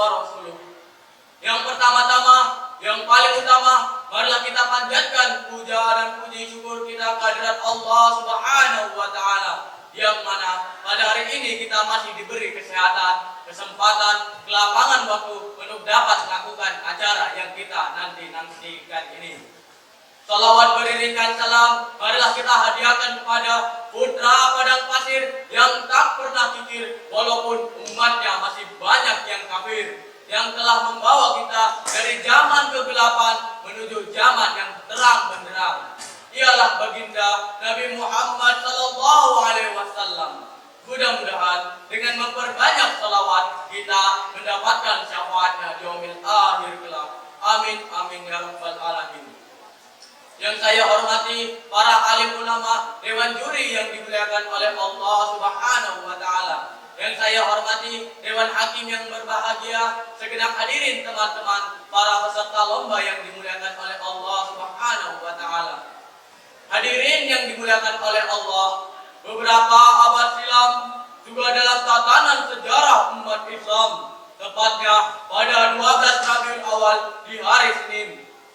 wa rasuluh. Yang pertama-tama, yang paling utama, marilah kita panjatkan puja dan puji syukur kita kehadirat Allah Subhanahu wa taala, yang mana pada hari ini kita masih diberi kesehatan, kesempatan, kelapangan waktu untuk dapat melakukan acara yang kita nantikan ini. Salawat beriringkan salam, marilah kita hadiahkan kepada putra padang pasir yang tak pernah kikir walaupun umatnya masih banyak yang kafir, yang telah membawa kita dari zaman kegelapan menuju zaman yang terang benderang. Ialah baginda Nabi Muhammad sallallahu alaihi wasallam. Mudah-mudahan dengan memperbanyak salawat kita mendapatkan syafaatnya di yaumil akhir kelak. Amin amin ya rabbal alamin. Yang saya hormati para alim ulama, dewan juri yang dimuliakan oleh Allah Subhanahu wa taala. Yang saya hormati dewan hakim yang berbahagia, segenap hadirin teman-teman para peserta lomba yang dimuliakan oleh Allah Subhanahu wa taala. Hadirin yang dimuliakan oleh Allah, beberapa abad silam juga dalam tatanan sejarah umat Islam, tepatnya pada 12 Rabiul Awal di hari Senin,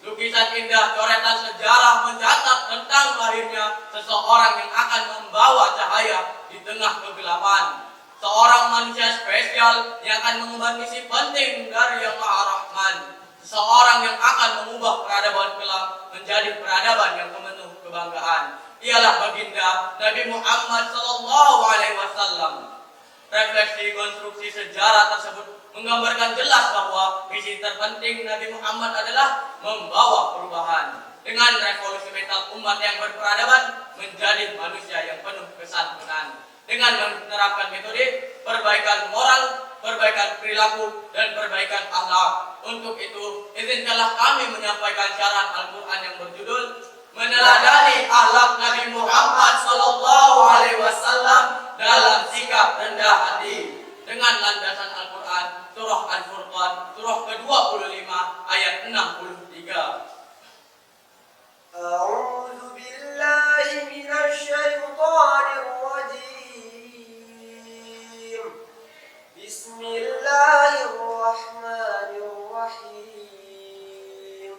lukisan indah coretan sejarah mencatat tentang lahirnya seseorang yang akan membawa cahaya di tengah kegelapan. Seorang manusia spesial yang akan mengemban misi penting dari Yang Maha Rahman. Seseorang yang akan mengubah peradaban kelak menjadi peradaban yang penuh kebanggaan. Ialah baginda Nabi Muhammad sallallahu alaihi wasallam. Refleksi konstruksi sejarah tersebut menggambarkan jelas bahwa misi terpenting Nabi Muhammad adalah membawa perubahan dengan revolusi mental umat yang berperadaban menjadi manusia yang penuh kesantunan, dengan menerapkan metode perbaikan moral, perbaikan perilaku, dan perbaikan akhlak. Untuk itu, izinkanlah kami menyampaikan syarat Al-Quran yang berjudul Meneladani Akhlak Nabi Muhammad sallallahu alaihi wasallam dalam sikap rendah hati, dengan landasan Al-Quran surah Al-Furqan surah ke-25 ayat 63. A'udzu billahi minasy syaithanir rajim. Bismillahirrahmanirrahim.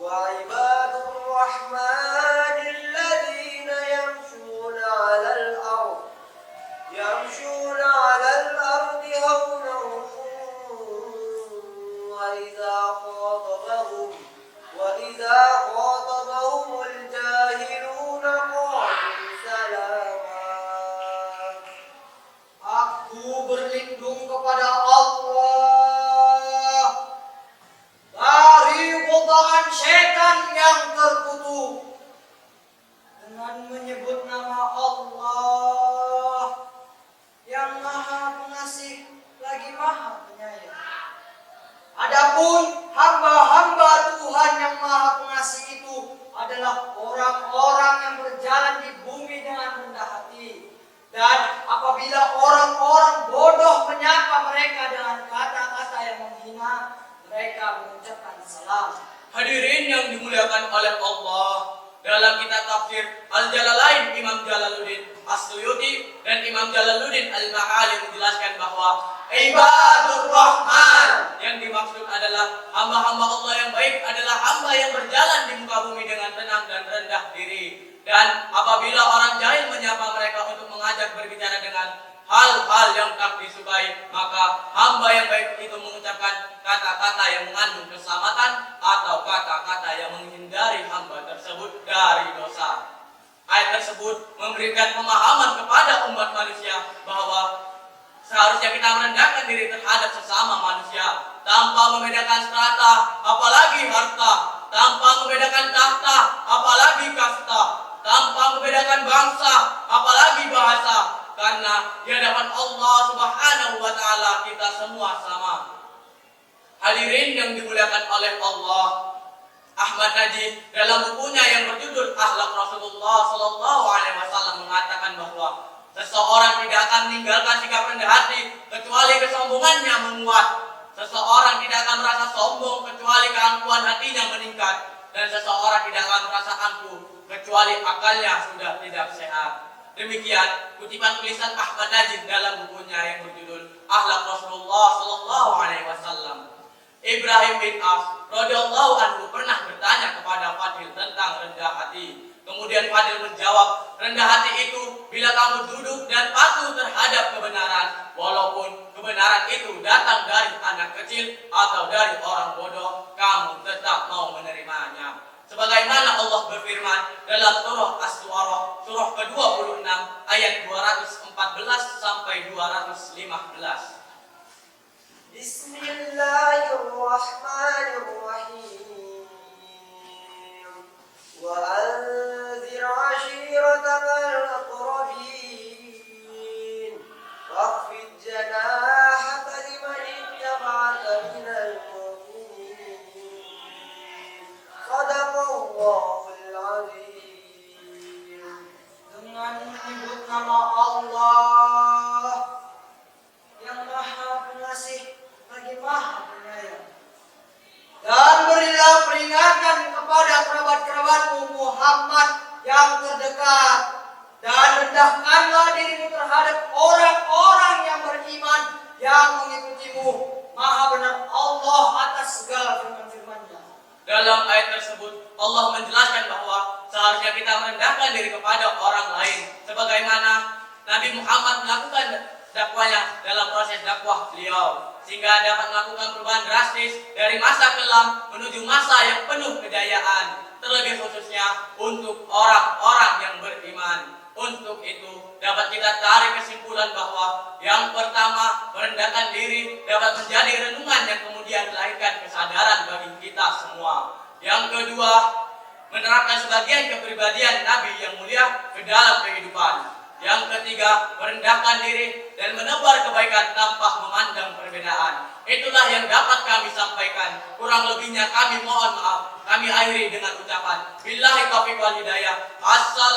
Wa ibadur rahmanil ladzina yamshuna 'alal ardh hawnan wa idza khatabahumul jahiluna qalu salama. Aku berlindung kepada Allah dari godaan setan yang terkutuk dengan menyebut nama Allah yang Maha Pengasih lagi Maha Penyayang. Adapun hamba-hamba Tuhan yang Maha Pengasih itu adalah orang-orang yang berjalan di bumi dengan rendah hati. Dan apabila orang-orang bodoh menyapa mereka dengan kata-kata yang menghina, mereka mengucapkan salam. Hadirin yang dimuliakan oleh Allah, dalam kitab tafsir Al-Jalalain Imam Jalaluddin As-Suyuti dan Imam Jalaluddin Al-Ma'ali menjelaskan bahwa ibadur rahman yang dimaksud adalah hamba-hamba Allah yang baik adalah hamba yang berjalan di muka bumi dengan tenang dan rendah diri. Dan apabila orang jahil menyapa mereka untuk mengajak berbicara dengan hal-hal yang tak disukai, maka hamba yang baik itu mengucapkan kata-kata yang mengandung keselamatan atau kata-kata yang menghindari hamba tersebut dari dosa. Ayat tersebut memberikan pemahaman kepada umat manusia bahwa seharusnya kita merendahkan diri terhadap sesama manusia tanpa membedakan strata, apalagi harta, tanpa membedakan tahta, apalagi kasta, tanpa membedakan bangsa, apalagi bahasa, karena di hadapan Allah Subhanahu wa taala kita semua sama. Hadirin yang dimuliakan oleh Allah, Ahmad Najih dalam bukunya yang berjudul Akhlak Rasulullah sallallahu alaihi wasallam mengatakan bahwa seseorang tidak akan meninggalkan sikap rendah hati kecuali kesombongannya menguat. Seseorang tidak akan merasa sombong kecuali keangkuhan hatinya meningkat. Dan seseorang tidak akan merasa angkuh kecuali akalnya sudah tidak sehat. Demikian kutipan tulisan Ahmad Najib dalam bukunya yang berjudul Akhlak Rasulullah Sallallahu Alaihi Wasallam. Ibrahim bin As radhiyallahu anhu pernah bertanya kepada Fadil tentang rendah hati. Kemudian Fadil menjawab, rendah hati itu bila kamu duduk dan patuh terhadap kebenaran, walaupun kebenaran itu datang dari anak kecil atau dari orang bodoh, kamu tetap mau menerimanya. Sebagaimana Allah berfirman dalam surah As-Syu'ara, surah ke-26 ayat 214 sampai 215. Bismillahirrahmanirrahim. وأنذر عشيرتك الأقربين واخفض جناحك لمن اتبعك من المؤمنين صدق الله العظيم. Dengan menyebut nama Allah yang Maha Pengasih lagi Maha Penyayang. Dan berilah peringatan kepada kerabat-kerabatmu Muhammad yang terdekat. Dan rendahkanlah dirimu terhadap orang-orang yang beriman yang mengikutimu. Maha benar Allah atas segala firman-firman-Nya. Dalam ayat tersebut Allah menjelaskan bahwa seharusnya kita merendahkan diri kepada orang lain sebagaimana Nabi Muhammad melakukan dakwanya dalam proses dakwah beliau, sehingga dapat melakukan perubahan drastis dari masa kelam menuju masa yang penuh kejayaan, terlebih khususnya untuk orang-orang yang beriman. Untuk itu dapat kita tarik kesimpulan bahwa yang pertama, merendahkan diri dapat menjadi renungan yang kemudian melahirkan kesadaran bagi kita semua. Yang kedua, menerapkan sebagian kepribadian Nabi yang mulia ke dalam kehidupan. Yang ketiga, merendahkan diri dan menebar kebaikan tanpa memandang perbedaan. Itulah yang dapat kami sampaikan. Kurang lebihnya kami mohon maaf. Kami akhiri dengan ucapan Billahi taufiq wal hidayah. Assalamualaikum